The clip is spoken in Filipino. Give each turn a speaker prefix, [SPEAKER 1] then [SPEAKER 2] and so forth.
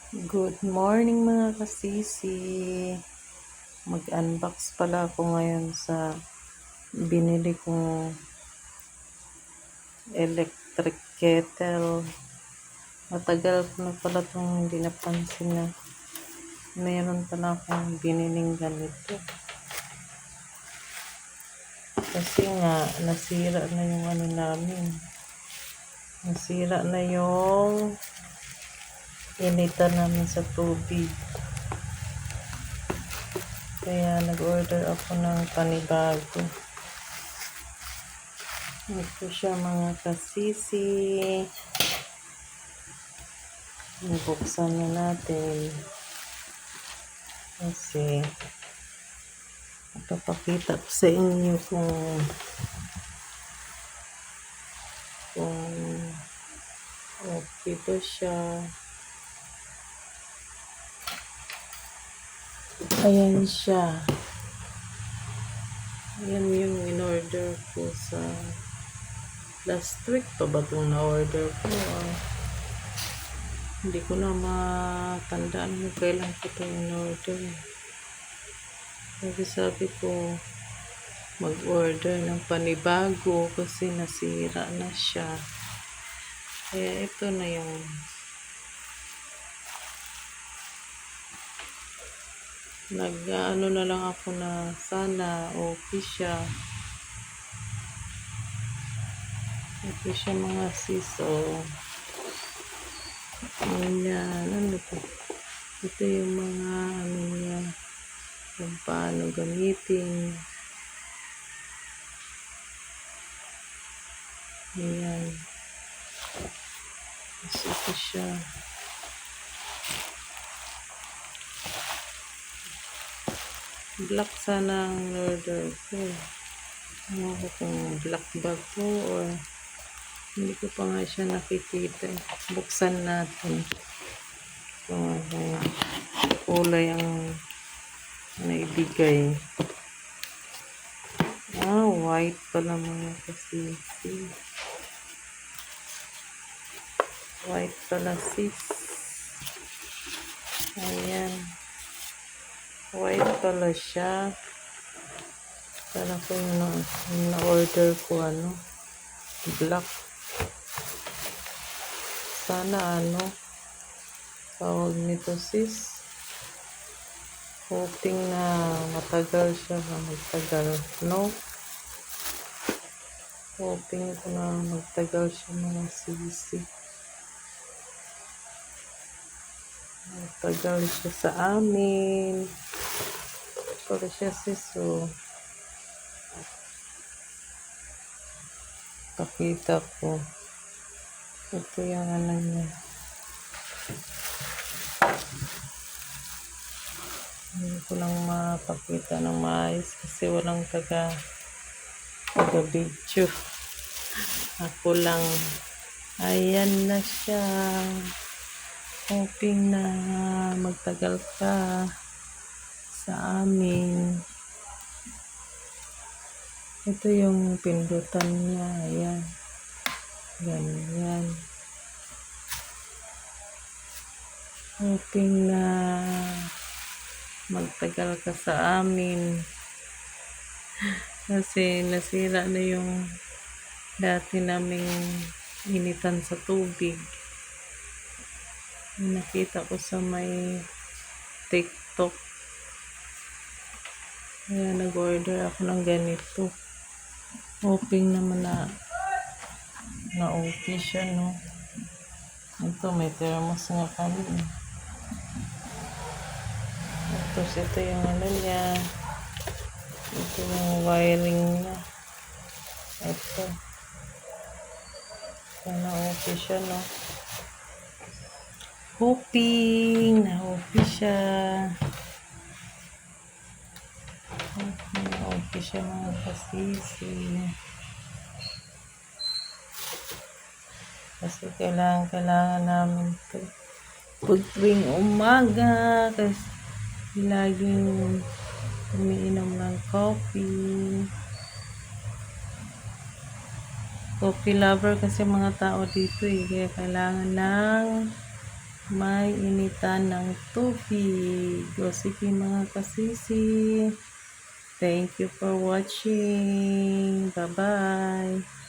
[SPEAKER 1] Good morning mga kasisi. Mag-unbox pala ako ngayon sa binili kong electric kettle. Matagal ko na pala itong hindi napansin na meron pala akong biniling ganito. Kasi nga, nasira na yung ano namin. Nasira na yung initan namin sa tubig. Kaya nag-order ako ng panibago. Ito siya mga kasisi. Buksan na natin. Kasi papakita ko sa inyo kung okay ba siya. Ayan siya. Ayan yung in-order ko sa last week pa ba itong na-order ko. Hindi ko na matandaan kung kailan ko itong in-order. Kasi sabi ko mag-order ng panibago kasi nasira na siya. Kaya ito na yung nag-ano na lang ako na sana okay siya. Ito siya mga sis. Ayan, ano to? Ito yung mga ano niya, kung paano gamitin. Ayan. Tapos ito siya. Black sana ang order ko. Ano ko kung black bag ko or hindi ko pa nga siya nakikita. Buksan natin. Kung kulay ang naibigay. White pala mga kasisi. White pala sis. Ayan. White pala siya. Sana ko yung na-order ko black. Sana tawag nito sis. Hoping na matagal siya magtagal. No? Hoping ko na magtagal siya mga sisi. Magtagal siya sa amin. Pala siya sis. Pakita ko. Ito yung niya. Hindi ko lang mapakita ng maayos kasi walang taga-video. Ako lang. Ayan na siya. Hoping na magtagal ka sa amin. Ito yung pindutan niya. Ayan. Ganyan. Hoping na magtagal ka sa amin. Kasi nasira na yung dati naming initan sa tubig. Nakita ko sa may TikTok. Kaya nag-order ako ng ganito. Hoping naman na okay siya, no? Ito, may thermos nga kami. Tapos ito yung niya. Ito yung wiring niya. Ito. Sana okay siya, no? Hoping na okay siya. Hoping na okay siya mga kasisi. Kasi kailangan namin ito. Pag tuwing umaga, kasi laging umiinom ng coffee. Coffee lover kasi mga tao dito kaya kailangan ng may initan ng tubig. O sige mga kasisi, thank you for watching. Bye-bye.